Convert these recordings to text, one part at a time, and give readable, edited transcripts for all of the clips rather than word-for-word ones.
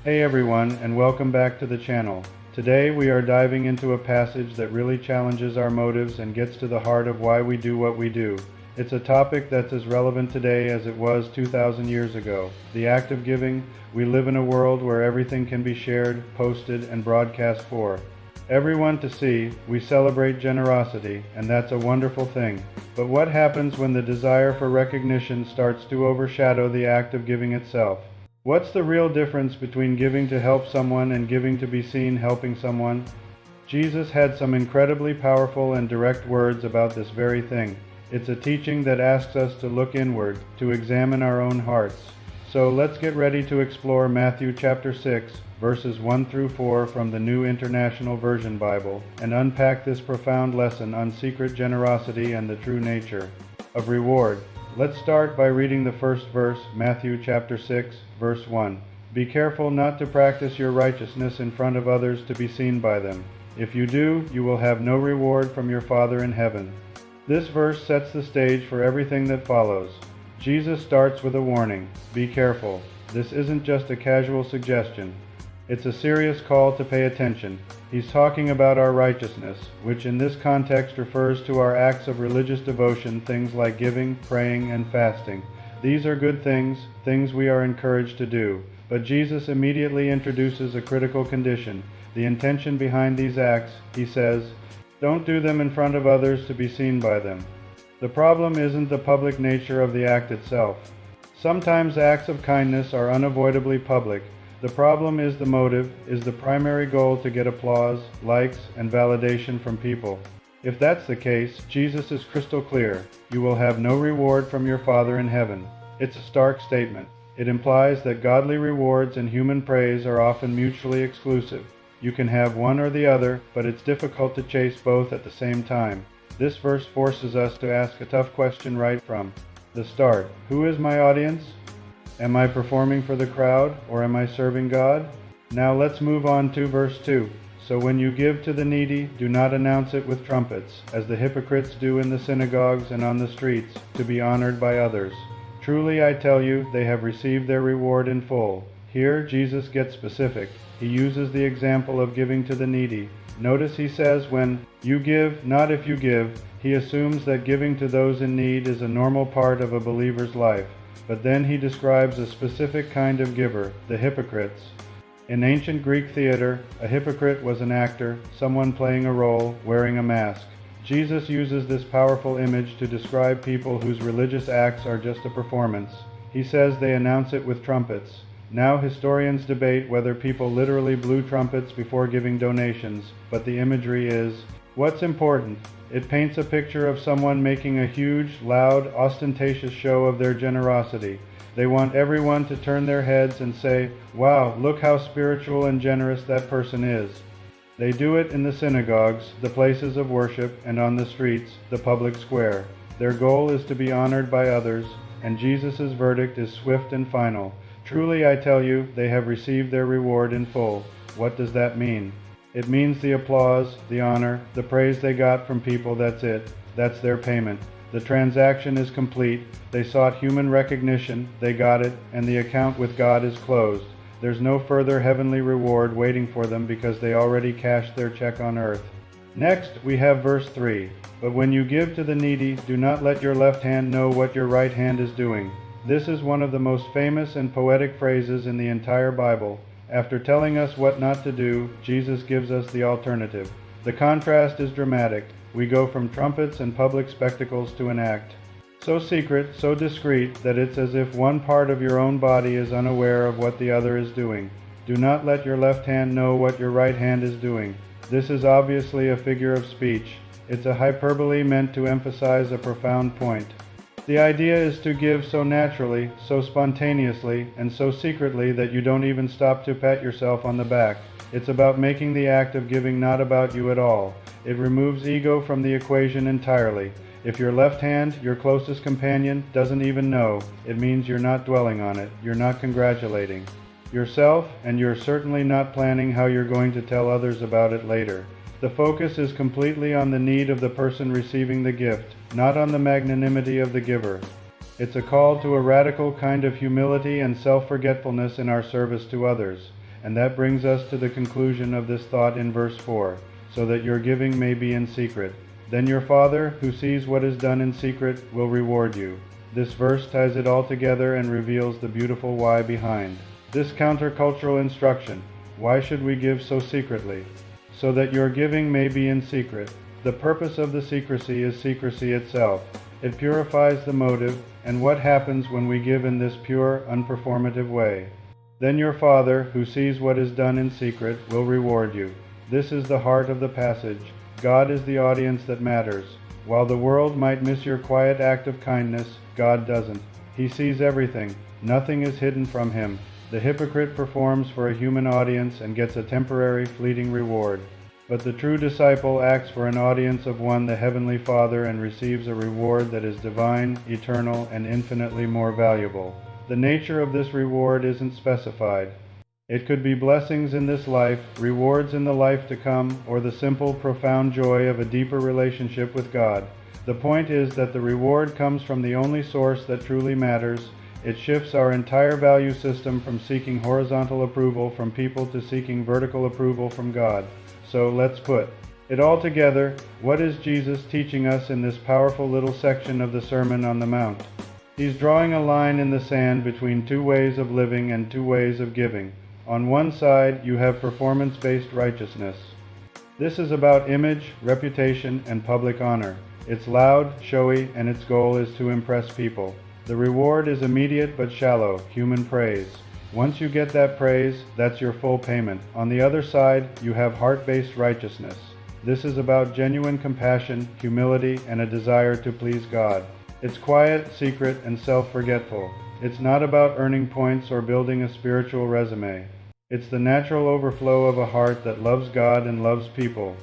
Hey everyone, and welcome back to the channel. Today we are diving into a passage that really challenges our motives and gets to the heart of why we do what we do. It's a topic that's as relevant today as it was 2,000 years ago. The act of giving. We live in a world where everything can be shared, posted, and broadcast for everyone to see. We celebrate generosity, and that's a wonderful thing. But what happens when the desire for recognition starts to overshadow the act of giving itself? What's the real difference between giving to help someone and giving to be seen helping someone? Jesus had some incredibly powerful and direct words about this very thing. It's a teaching that asks us to look inward, to examine our own hearts. So let's get ready to explore Matthew chapter 6, verses 1 through 4 from the New International Version Bible, and unpack this profound lesson on secret generosity and the true nature of reward. Let's start by reading the first verse, Matthew chapter 6, verse 1. Be careful not to practice your righteousness in front of others to be seen by them. If you do, you will have no reward from your Father in heaven. This verse sets the stage for everything that follows. Jesus starts with a warning. Be careful. This isn't just a casual suggestion. It's a serious call to pay attention. He's talking about our righteousness, which in this context refers to our acts of religious devotion, things like giving, praying, and fasting. These are good things, things we are encouraged to do. But Jesus immediately introduces a critical condition, the intention behind these acts. He says, don't do them in front of others to be seen by them. The problem isn't the public nature of the act itself. Sometimes acts of kindness are unavoidably public. The problem is the motive. Is the primary goal to get applause, likes, and validation from people? If that's the case, Jesus is crystal clear. You will have no reward from your Father in heaven. It's a stark statement. It implies that godly rewards and human praise are often mutually exclusive. You can have one or the other, but it's difficult to chase both at the same time. This verse forces us to ask a tough question right from the start. Who is my audience? Am I performing for the crowd, or am I serving God? Now let's move on to verse 2. So when you give to the needy, do not announce it with trumpets, as the hypocrites do in the synagogues and on the streets, to be honored by others. Truly I tell you, they have received their reward in full. Here Jesus gets specific. He uses the example of giving to the needy. Notice he says when you give, not if you give. He assumes that giving to those in need is a normal part of a believer's life. But then he describes a specific kind of giver, the hypocrites. In ancient Greek theater, a hypocrite was an actor, someone playing a role, wearing a mask. Jesus uses this powerful image to describe people whose religious acts are just a performance. He says they announce it with trumpets. Now historians debate whether people literally blew trumpets before giving donations, but the imagery is what's important. It paints a picture of someone making a huge, loud, ostentatious show of their generosity. They want everyone to turn their heads and say, wow, look how spiritual and generous that person is. They do it in the synagogues, the places of worship, and on the streets, the public square. Their goal is to be honored by others, and Jesus' verdict is swift and final. Truly I tell you, they have received their reward in full. What does that mean? It means the applause, the honor, the praise they got from people, that's it. That's their payment. The transaction is complete. They sought human recognition, they got it, and the account with God is closed. There's no further heavenly reward waiting for them because they already cashed their check on earth. Next, we have verse 3. But when you give to the needy, do not let your left hand know what your right hand is doing. This is one of the most famous and poetic phrases in the entire Bible. After telling us what not to do, Jesus gives us the alternative. The contrast is dramatic. We go from trumpets and public spectacles to an act so secret, so discreet, that it's as if one part of your own body is unaware of what the other is doing. Do not let your left hand know what your right hand is doing. This is obviously a figure of speech. It's a hyperbole meant to emphasize a profound point. The idea is to give so naturally, so spontaneously, and so secretly that you don't even stop to pat yourself on the back. It's about making the act of giving not about you at all. It removes ego from the equation entirely. If your left hand, your closest companion, doesn't even know, it means you're not dwelling on it, you're not congratulating yourself, and you're certainly not planning how you're going to tell others about it later. The focus is completely on the need of the person receiving the gift, not on the magnanimity of the giver. It's a call to a radical kind of humility and self-forgetfulness in our service to others. And that brings us to the conclusion of this thought in verse 4, so that your giving may be in secret. Then your Father, who sees what is done in secret, will reward you. This verse ties it all together and reveals the beautiful why behind this countercultural instruction. Why should we give so secretly? So that your giving may be in secret. The purpose of the secrecy is secrecy itself. It purifies the motive, and what happens when we give in this pure, unperformative way? Then your Father, who sees what is done in secret, will reward you. This is the heart of the passage. God is the audience that matters. While the world might miss your quiet act of kindness, God doesn't. He sees everything. Nothing is hidden from him. The hypocrite performs for a human audience and gets a temporary, fleeting reward. But the true disciple acts for an audience of one, the Heavenly Father, and receives a reward that is divine, eternal, and infinitely more valuable. The nature of this reward isn't specified. It could be blessings in this life, rewards in the life to come, or the simple, profound joy of a deeper relationship with God. The point is that the reward comes from the only source that truly matters. It shifts our entire value system from seeking horizontal approval from people to seeking vertical approval from God. So let's put it all together. What is Jesus teaching us in this powerful little section of the Sermon on the Mount? He's drawing a line in the sand between two ways of living and two ways of giving. On one side, you have performance-based righteousness. This is about image, reputation, and public honor. It's loud, showy, and its goal is to impress people. The reward is immediate but shallow, human praise. Once you get that praise, that's your full payment. On the other side, you have heart-based righteousness. This is about genuine compassion, humility, and a desire to please God. It's quiet, secret, and self-forgetful. It's not about earning points or building a spiritual resume. It's the natural overflow of a heart that loves God and loves people.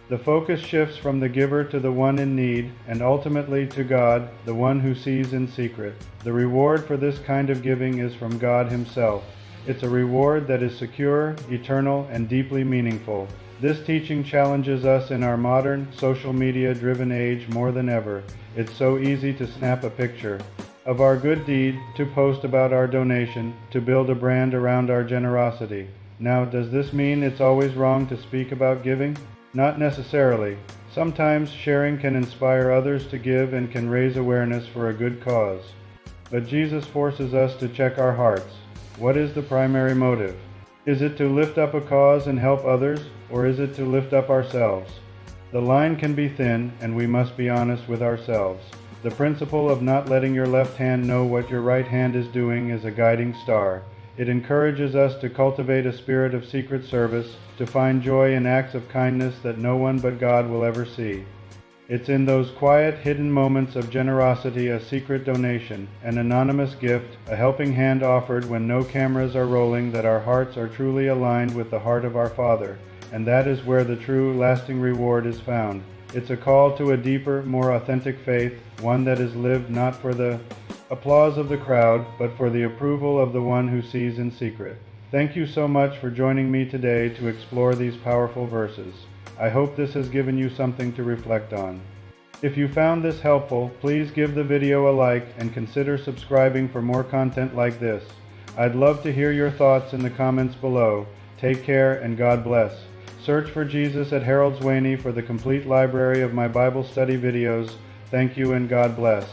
The focus shifts from the giver to the one in need, and ultimately to God, the one who sees in secret. The reward for this kind of giving is from God Himself. It's a reward that is secure, eternal, and deeply meaningful. This teaching challenges us in our modern, social media-driven age more than ever. It's so easy to snap a picture of our good deed, to post about our donation, to build a brand around our generosity. Now, does this mean it's always wrong to speak about giving? Not necessarily. Sometimes sharing can inspire others to give and can raise awareness for a good cause. But Jesus forces us to check our hearts. What is the primary motive? Is it to lift up a cause and help others, or is it to lift up ourselves? The line can be thin, and we must be honest with ourselves. The principle of not letting your left hand know what your right hand is doing is a guiding star. It encourages us to cultivate a spirit of secret service, to find joy in acts of kindness that no one but God will ever see. It's in those quiet, hidden moments of generosity, a secret donation, an anonymous gift, a helping hand offered when no cameras are rolling, that our hearts are truly aligned with the heart of our Father, and that is where the true, lasting reward is found. It's a call to a deeper, more authentic faith, one that is lived not for the applause of the crowd, but for the approval of the one who sees in secret. Thank you so much for joining me today to explore these powerful verses. I hope this has given you something to reflect on. If you found this helpful, please give the video a like and consider subscribing for more content like this. I'd love to hear your thoughts in the comments below. Take care and God bless. Search for Jesus at HaroldSwaney for the complete library of my Bible study videos. Thank you and God bless.